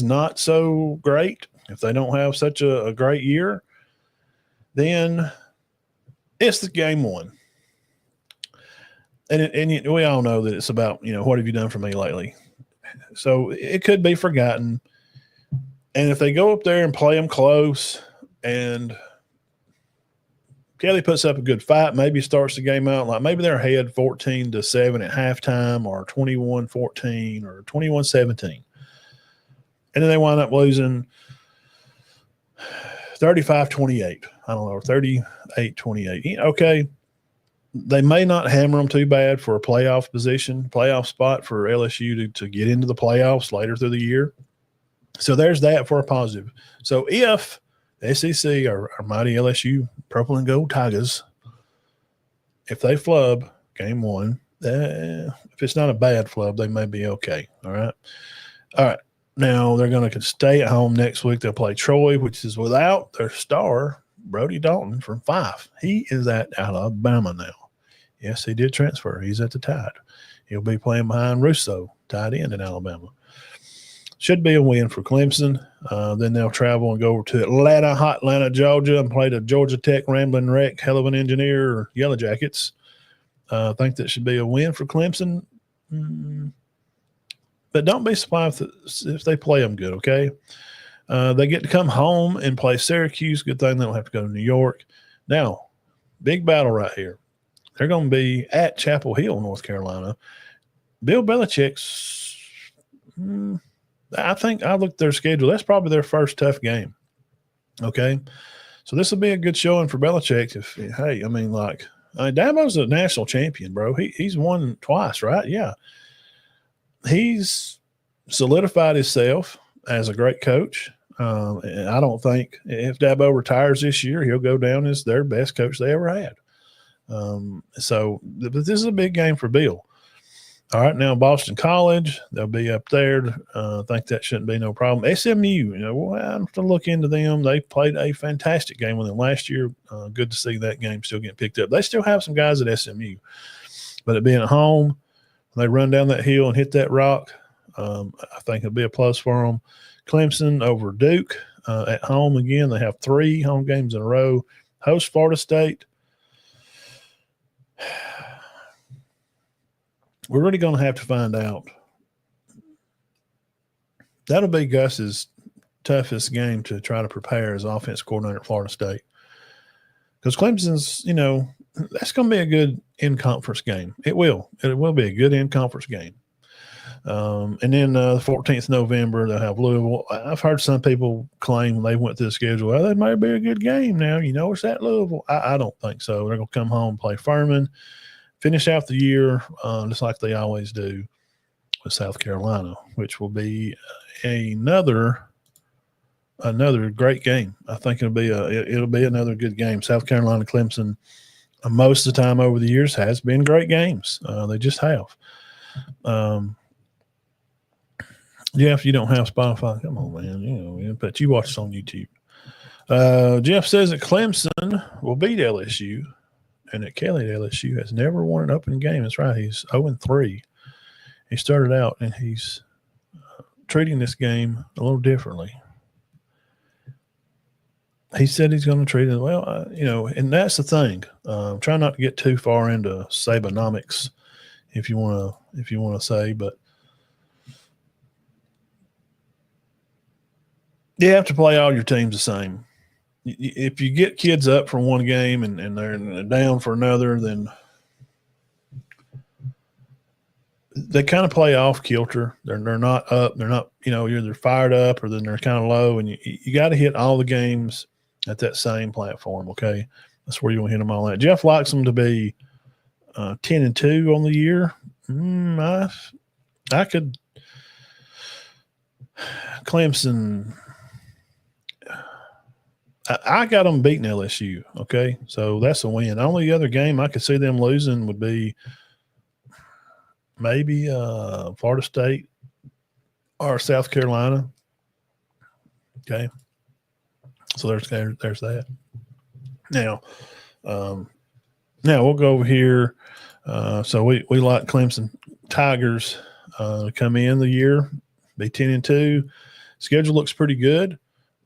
not so great, if they don't have such a great year, then it's the game one. And we all know that it's about, what have you done for me lately? So it could be forgotten. And if they go up there and play them close and Kelly puts up a good fight, maybe starts the game out like maybe they're ahead 14-7 at halftime or 21-14 or 21-17. And then they wind up losing 35-28. I don't know, or 38-28. Okay. They may not hammer them too bad for a playoff spot for LSU to get into the playoffs later through the year. So there's that for a positive. So if the SEC or mighty LSU Purple and Gold Tigers, if they flub game one, if it's not a bad flub, they may be okay. All right. Now they're going to stay at home next week. They'll play Troy, which is without their star, Brody Dalton from 5. He is at Alabama now. Yes, he did transfer. He's at the Tide. He'll be playing behind Russo, tight end in Alabama. Should be a win for Clemson. Then they'll travel and go over to hot Atlanta, Georgia, and play the Georgia Tech Rambling Wreck, hell of an engineer, or Yellow Jackets. I think that should be a win for Clemson. But don't be surprised if they play them good, okay? They get to come home and play Syracuse. Good thing they don't have to go to New York. Now, big battle right here. They're going to be at Chapel Hill, North Carolina. Bill Belichick's I think I looked at their schedule. That's probably their first tough game. Okay. So this will be a good showing for Belichick. Dabo's a national champion, bro. He's won twice, right? Yeah. He's solidified himself as a gret coach. And I don't think if Dabo retires this year, he'll go down as their best coach they ever had. But this is a big game for Bill. All right, now Boston College, they'll be up there. I think that shouldn't be no problem. SMU, we'll have to look into them. They played a fantastic game with them last year. Good to see that game still getting picked up. They still have some guys at SMU, but it being at home, when they run down that hill and hit that rock, I think it'll be a plus for them. Clemson over Duke at home again. They have 3 home games in a row. Host Florida State. We're really going to have to find out. That'll be Gus's toughest game to try to prepare as offense coordinator at Florida State. Because Clemson's, that's going to be a good in-conference game. It will. It will be a good in-conference game. And then the 14th November, they'll have Louisville. I've heard some people claim when they went through the schedule, well, that might be a good game now. It's at Louisville. I don't think so. They're going to come home and play Furman. Finish out the year just like they always do with South Carolina, which will be another great game. I think it'll be another good game. South Carolina, Clemson, most of the time over the years has been great games. They just have. Jeff, you don't have Spotify. Come on, man. But you watch it on YouTube. Jeff says that Clemson will beat LSU. And that Kelly at LSU has never won an open game. That's right. He's 0-3. He started out, and he's treating this game a little differently. He said he's going to treat it well, and that's the thing. Try not to get too far into Sabanomics, if you want to say, but you have to play all your teams the same. If you get kids up for one game and they're down for another, then they kind of play off kilter. They're not up. They're not, they're fired up or then they're kind of low. And you got to hit all the games at that same platform. Okay. That's where you want to hit them all at. Jeff likes them to be 10-2 on the year. I could Clemson. I got them beating LSU. Okay. So that's a win. The only other game I could see them losing would be maybe Florida State or South Carolina. Okay. So there's that. Now we'll go over here. So we like Clemson Tigers to come in the year, be 10-2. Schedule looks pretty good.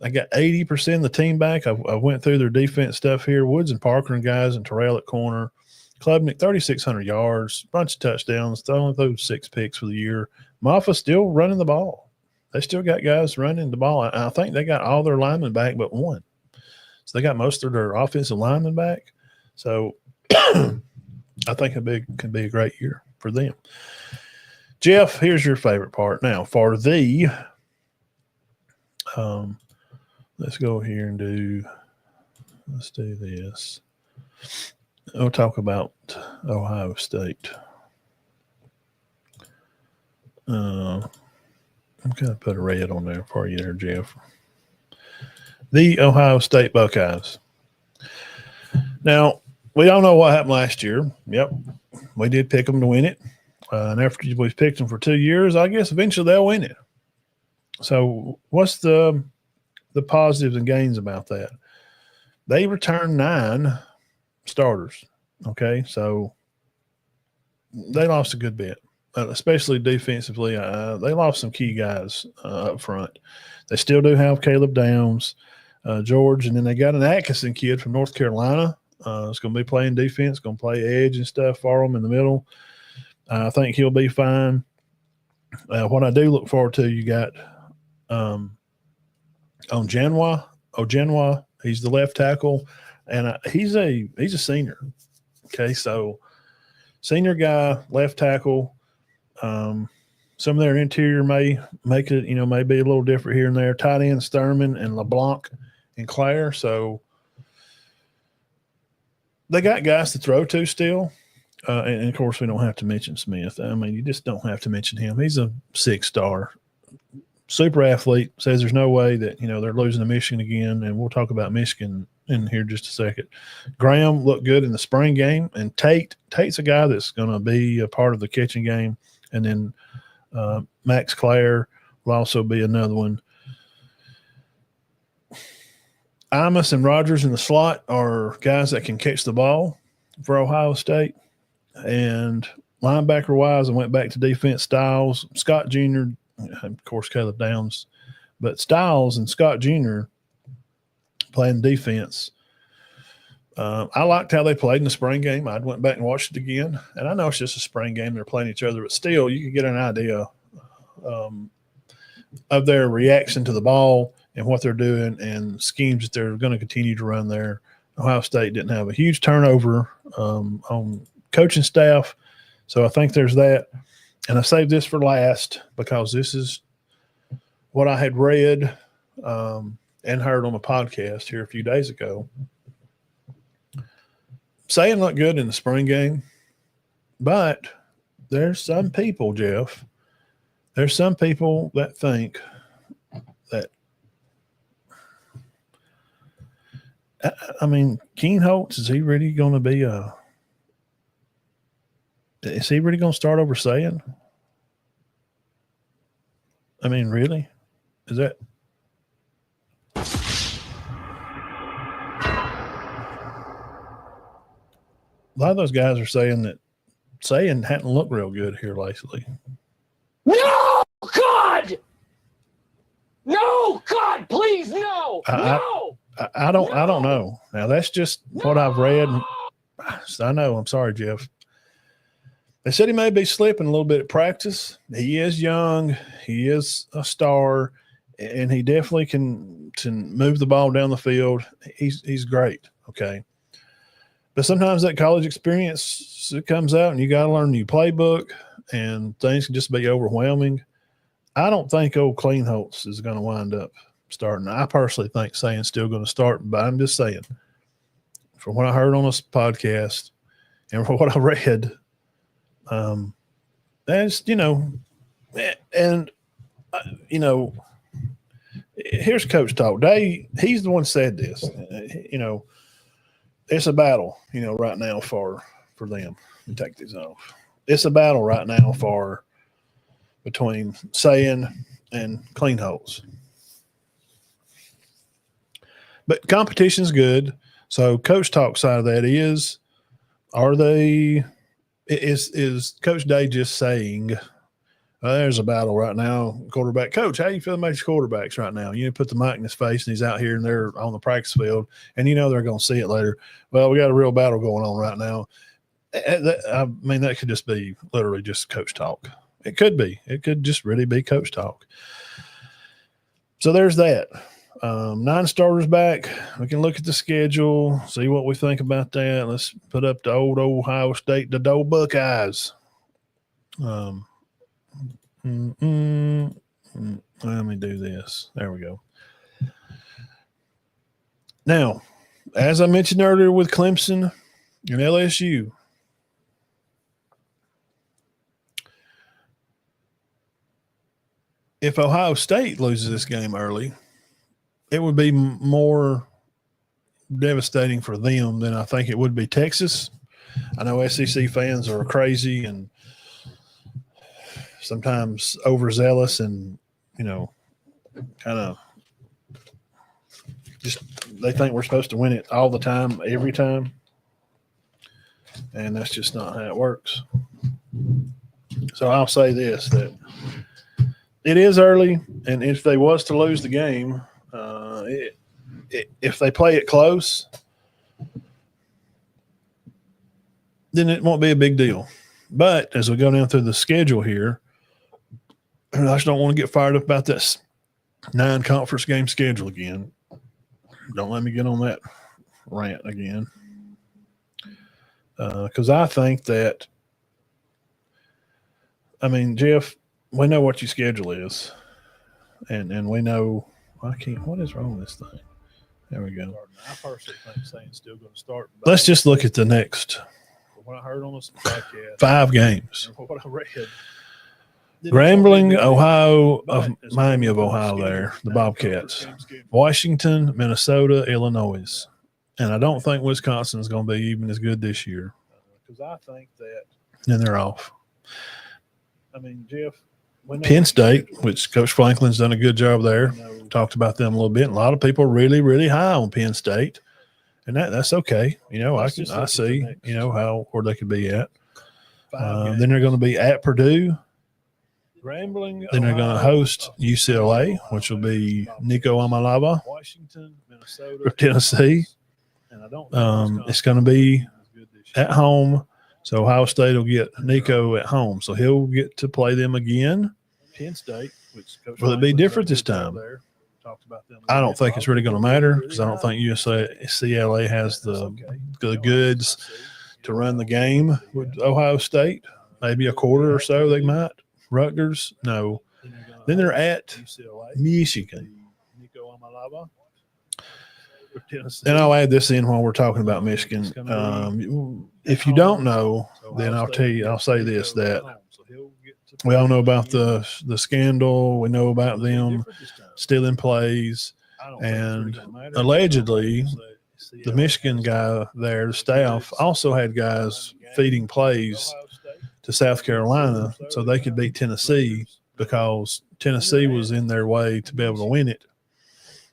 I got 80% of the team back. I went through their defense stuff here. Woods and Parker and guys and Terrell at corner. Klubnik, 3,600 yards, bunch of touchdowns. They only threw 6 picks for the year. Maffa still running the ball. They still got guys running the ball. I think they got all their linemen back but one. So they got most of their offensive linemen back. So I think it could be a great year for them. Jeff, here's your favorite part. Now, for the let's go here and let's do this. We'll talk about Ohio State. I'm going to put a red on there for you there, Jeff. The Ohio State Buckeyes. Now, we all know what happened last year. Yep, we did pick them to win it. And after we've picked them for 2 years, I guess eventually they'll win it. So what's the positives and gains about that? They returned 9 starters. Okay, so they lost a good bit, especially defensively. They lost some key guys up front. They still do have Caleb Downs, George, and then they got an Atkinson kid from North Carolina. It's going to be playing defense, going to play edge and stuff for them in the middle. I think he'll be fine. What I do look forward to, you got Ojenwa. He's the left tackle, and he's a senior. Okay, so senior guy, left tackle. Some of their interior may make it, may be a little different here and there. Tight end Sturman and LeBlanc and Claire. So they got guys to throw to still. And of course, we don't have to mention Smith. I mean, you just don't have to mention him. He's a 6-star, super athlete. Says there's no way that they're losing to Michigan again, and we'll talk about Michigan in here just a second. Graham looked good in the spring game, and Tate's a guy that's going to be a part of the catching game, and then Max Clare will also be another one. Imus and Rogers in the slot are guys that can catch the ball for Ohio State. And linebacker-wise, I went back to defense. Styles, Scott Jr., of course, Caleb Downs, but Styles and Scott Jr. playing defense. I liked how they played in the spring game. I went back and watched it again. And I know it's just a spring game. They're playing each other, but still you can get an idea of their reaction to the ball and what they're doing and schemes that they're going to continue to run there. Ohio State didn't have a huge turnover on coaching staff. So I think there's that. And I saved this for last because this is what I had read and heard on a podcast here a few days ago. Saying looked good in the spring game, but there's some people, Jeff, there's some people that think that, I mean, Keen Holtz, is he really going to be is he really going to start over saying? I mean, really? Is that? A lot of those guys are saying that Saying hadn't looked real good here lately. No, God! No, God, please, no! No! I don't know. Now, that's just what I've read. I know. I'm sorry, Jeff. They said he may be slipping a little bit at practice. He is young. He is a star, and he definitely can move the ball down the field. He's great, okay? But sometimes that college experience, it comes out, and you got to learn a new playbook. and things can just be overwhelming. I don't think old Kleinholz is going to wind up starting. I personally think Sayin's still going to start, but I'm just saying, from what I heard on this podcast and from what I read, that's, and, here's Coach Talk. He's the one said this, it's a battle, right now for them. Let me take these off. It's a battle right now between Sayin and Kleinholz. But competition's good. So Coach Talk side of that is Coach Day just saying, there's a battle right now, quarterback. Coach, how you feel about your quarterbacks right now? You put the mic in his face and he's out here and they're on the practice field and they're going to see it later. Well, we got a real battle going on right now. I mean, that could just be literally just Coach Talk. It could be. It could just really be Coach Talk. So there's that. 9 starters back. We can look at the schedule, see what we think about that. Let's put up the old Ohio State, the Doe Buckeyes. Let me do this. There we go. Now, as I mentioned earlier with Clemson and LSU, if Ohio State loses this game early, it would be more devastating for them than I think it would be Texas. I know SEC fans are crazy and sometimes overzealous and, kind of just they think we're supposed to win it all the time, every time. And that's just not how it works. So I'll say this, that it is early, and if they was to lose the game, if they play it close, then it won't be a big deal. But as we go down through the schedule here, I just don't want to get fired up about this 9 conference game schedule again. Don't let me get on that rant again. Because I think that, Jeff, we know what your schedule is. And we know what is wrong with this thing? There we go. I personally think Saints still going to start. Let's just look at the next. What I heard on this podcast, 5 games. What I read. Grambling, Ohio, Miami of Ohio there, the Bobcats. Washington, Minnesota, Illinois. And I don't think Wisconsin's going to be even as good this year. Because I think that. And they're off. Jeff. Penn State, which Coach Franklin's done a good job there. Talked about them a little bit. And a lot of people are really, really high on Penn State. And that's okay. I see, where they could be at. Then they're going to be at Purdue. Then they're going to host UCLA, which will be Nico Amalava, Tennessee. It's going to be at home. So Ohio State will get Nico at home. So he'll get to play them again. Penn State, will it be different this time? I don't think it's really going to matter because I don't think UCLA has the goods to run the game with Ohio State. Maybe a quarter or so they might. Rutgers, no. Then they're at Michigan. And I'll add this in while we're talking about Michigan. If you don't know, then I'll say this, that we all know about the scandal. We know about them stealing plays. And allegedly, the Michigan guy there, the staff, also had guys feeding plays to South Carolina so they could beat Tennessee because Tennessee was in their way to be able to win it.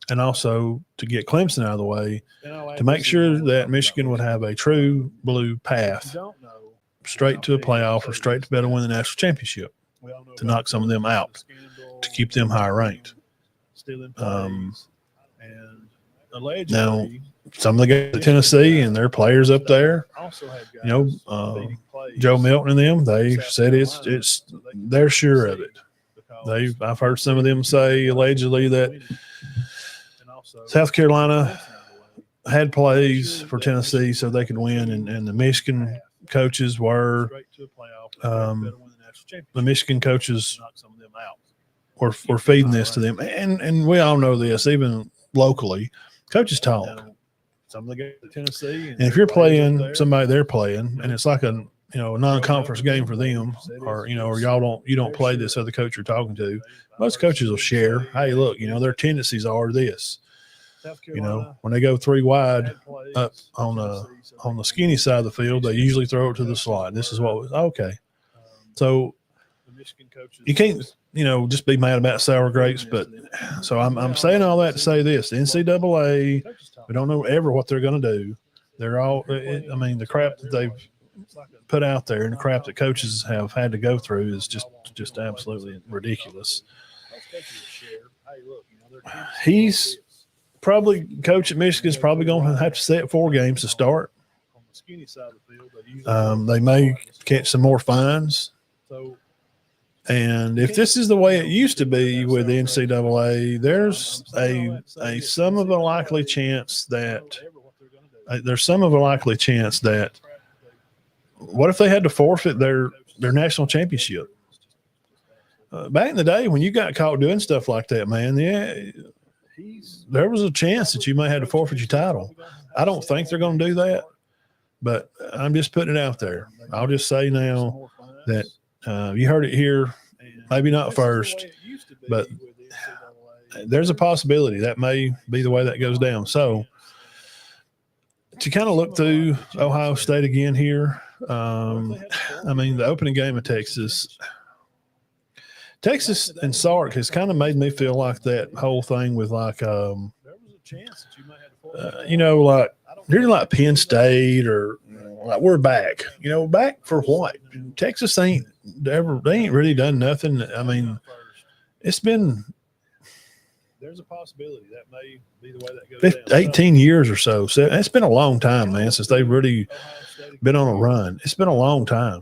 And also to get Clemson out of the way to make sure that Michigan would have a true blue path straight to a playoff or straight to be able to win the national championship to knock some of them out, to keep them higher ranked. Now, some of the guys at Tennessee and their players up there, Joe Milton and them, they said they're sure of it. I've heard some of them say allegedly that South Carolina had plays for Tennessee so they could win, and the Michigan coaches were the Michigan coaches were feeding this to them. And we all know this, even locally, coaches talk. Some of the guys at Tennessee, and if you're playing somebody they're playing, and it's like a non-conference game for them, or you don't play this other coach you're talking to, most coaches will share. Hey, look, their tendencies are this. When they go 3 wide up on the skinny side of the field, they usually throw it to the slot. This is what was okay. So you can't just be mad about sour grapes. But so I'm saying all that to say this: the NCAA, we don't know ever what they're going to do. They're all, the crap that they've put out there and the crap that coaches have had to go through is just absolutely ridiculous. He's probably, coach at Michigan is probably going to have to set 4 games to start. They may catch some more fines. And if this is the way it used to be with the NCAA, there's some of a likely chance that what if they had to forfeit their national championship? Back in the day when you got caught doing stuff like that, man, there was a chance that you may have to forfeit your title. I don't think they're going to do that, but I'm just putting it out there. I'll just say now that you heard it here, maybe not first, but there's a possibility that may be the way that goes down. So to kind of look through Ohio State again here, the opening game of Texas and Sark has kind of made me feel like that whole thing with like you're like Penn State or like we're back. Back for what? Texas ain't really done nothing. It's been. There's a possibility that may be the way that goes down. 18 years or so. So it's been a long time, man, since they've really been on a run. It's been a long time.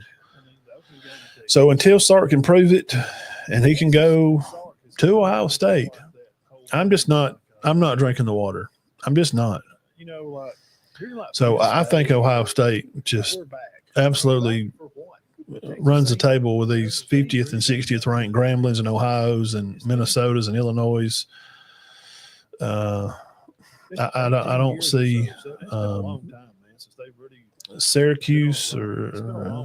So until Sark can prove it and he can go to Ohio State, I'm not drinking the water. I'm just not. So I think Ohio State just absolutely runs the table with these 50th and 60th ranked Gramblings and Ohio's and Minnesota's and Illinois'. I don't see Syracuse or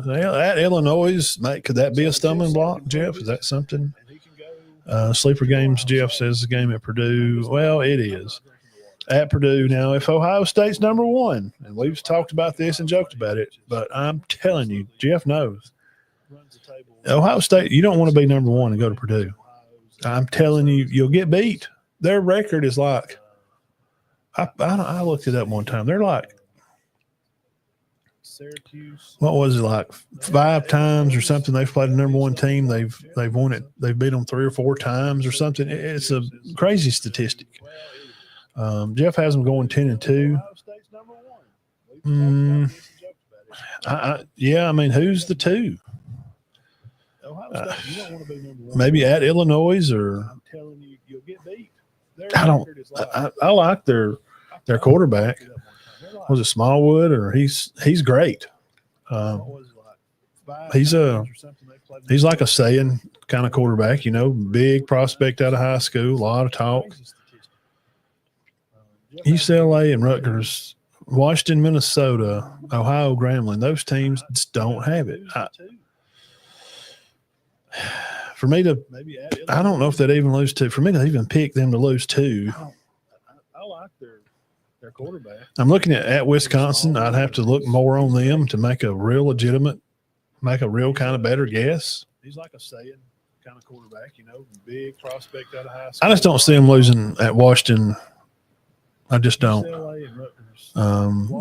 at Illinois. Could that be a stumbling block, Jeff? Is that something? Sleeper games, Jeff says the game at Purdue. Well, it is. At Purdue. Now, if Ohio State's number 1, and we've talked about this and joked about it, but I'm telling you, Jeff knows. Ohio State, you don't want to be number 1 and go to Purdue. I'm telling you, you'll get beat. Their record is like, I looked it up one time. They're like, Syracuse. What was it, like 5 times or something? They've played a number 1 team. They've won it. They've beat them 3 or 4 times or something. It's a crazy statistic. Jeff has them going 10-2. Who's the 2? Maybe at Illinois or I don't. I like their quarterback. Was it Smallwood or he's great. He's like a saying kind of quarterback, big prospect out of high school, a lot of talk. UCLA and Rutgers, Washington, Minnesota, Ohio, Grambling, those teams just don't have it. For me to, I don't know if they'd even lose 2. For me to even pick them to lose 2. I like their quarterback. I'm looking at Wisconsin. I'd have to look more on them to make a real kind of better guess. He's like a saying kind of quarterback, big prospect out of high school. I just don't see them losing at Washington. I just don't.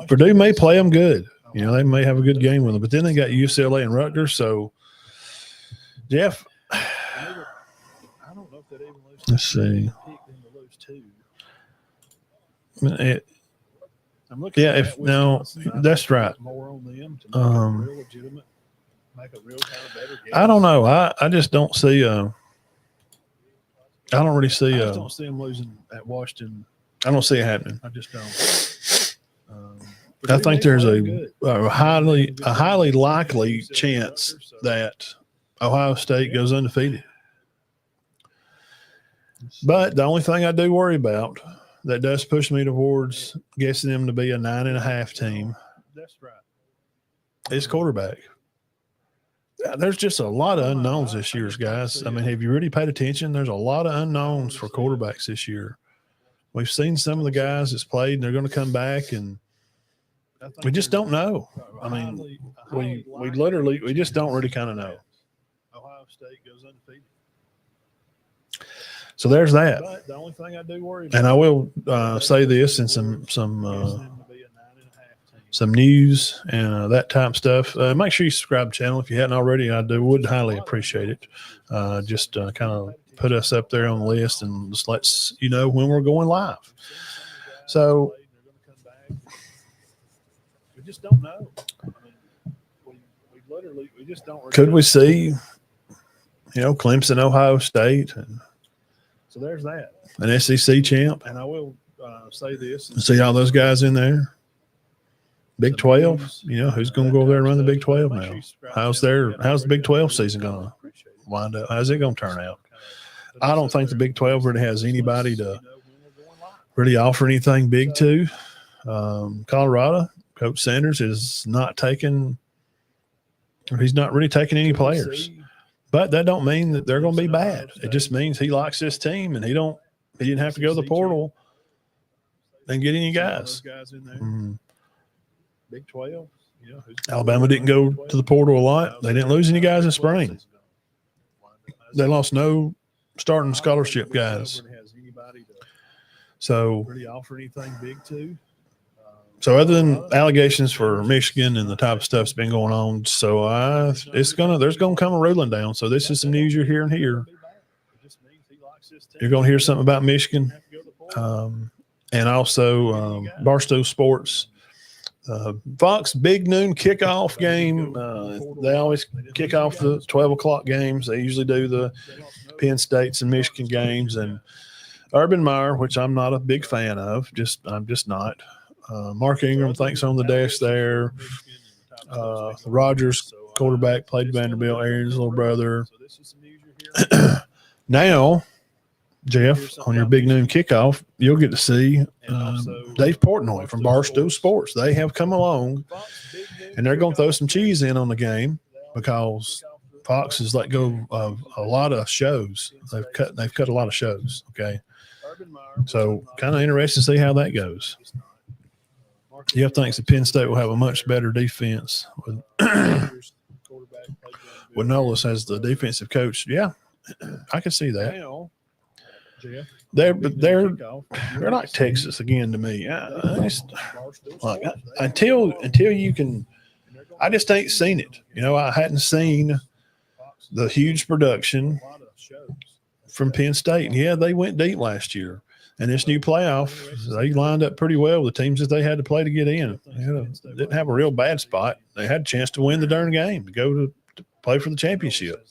Purdue may play them good. They may have a good game with them, but then they got UCLA and Rutgers. So, Jeff, I don't know if they'd even lose. Let's see. I'm looking at that's right. More on them to make a real legitimate, make a real kind of better guess. I don't know. I just don't see. I don't really see. I just don't see them losing at Washington. I don't see it happening. I just don't. I think there's a highly likely chance that Ohio State goes undefeated. But the only thing I do worry about that does push me towards guessing them to be a 9.5 team. That's right. Is quarterback. There's just a lot of unknowns this year, guys. I mean, have you really paid attention? There's a lot of unknowns for quarterbacks this year. We've seen some of the guys that's played, and they're going to come back, and we just don't know. I mean, we just don't really kind of know. Ohio State goes undefeated. So there's that. But the only thing I do worry about, And I will say this in some news and that type of stuff. Make sure you subscribe to the channel if you hadn't already. I would highly appreciate it. Just kind of put us up there on the list and just lets you know when we're going live. So we just don't know. I mean, we just don't. Could we see, Clemson, Ohio State, and so there's that. An SEC champ? And I will say this. See all those guys in there. Big 12, who's going to go over there and run the Big 12 now? How's the Big 12 season going to wind up? How's it going to turn out? I don't think the Big 12 really has anybody to really offer anything big to. Colorado, Coach Sanders is not taking – he's not really taking any players. But that don't mean that they're going to be bad. It just means he likes this team, and he didn't have to go to the portal and get any guys. Big 12. Alabama didn't go to the portal a lot. They didn't lose any guys in spring. They lost no starting scholarship guys. So, Really offer anything big to. so other than allegations for Michigan and the type of stuff's been going on, so there's gonna come a ruling down. So this is some news you're hearing here. You're gonna hear something about Michigan, and also Barstow Sports. Fox big noon kickoff game. They always kick off the 12 o'clock games. They usually do the Penn States and Michigan games, and Urban Meyer, which I'm not a big fan of. I'm just not. Mark Ingram thinks on the desk there. Rogers, quarterback, played Vanderbilt, Aaron's little brother. Now, Jeff, on your big noon kickoff, you'll get to see Dave Portnoy from Barstow Sports. They have come along, and they're going to throw some cheese in on the game because Fox has let go of a lot of shows. They've cut a lot of shows. Okay, so kind of interested to see how that goes. Jeff thinks that Penn State will have a much better defense with Nolas as the defensive coach. Yeah, I can see that. They're like Texas again to me. Until you can, I just ain't seen it. I hadn't seen the huge production from Penn State. And yeah, they went deep last year. And this new playoff, they lined up pretty well with the teams that they had to play to get in. They didn't have a real bad spot. They had a chance to win the darn game, to go to play for the championship.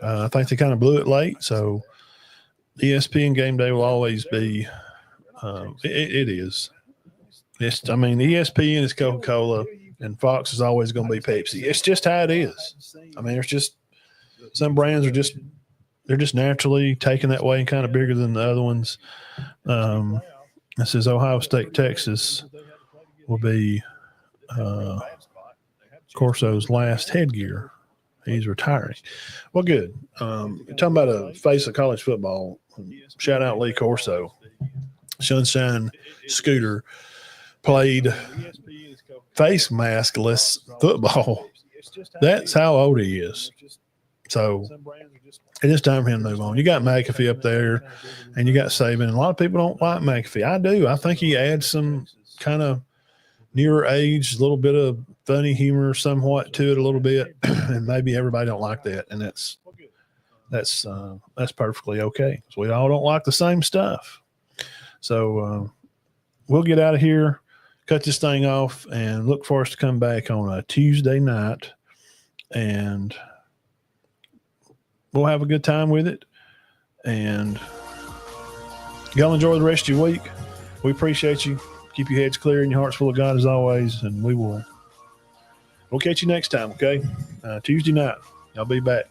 I think they kind of blew it late. So ESPN game day will always be it is. ESPN is Coca-Cola, and Fox is always going to be Pepsi. It's just how it is. I mean, there's just some brands they're just naturally taken that way and kind of bigger than the other ones. This is Ohio State, Texas will be Corso's last headgear. He's retiring. Well, good. Talking about a face of college football. Shout out Lee Corso. Sunshine Scooter played face maskless football. That's how old he is. So it is time for him to move on. You got McAfee up there, and you got Saban. And a lot of people don't like McAfee. I do. I think he adds some kind of newer age, a little bit of funny humor somewhat to it a little bit, and maybe everybody don't like that, and that's perfectly okay. So we all don't like the same stuff. So we'll get out of here, cut this thing off, and look for us to come back on a Tuesday night, and we'll have a good time with it. And y'all enjoy the rest of your week. We appreciate you. Keep your heads clear and your hearts full of God as always, and we'll catch you next time, okay? Tuesday night. I'll be back.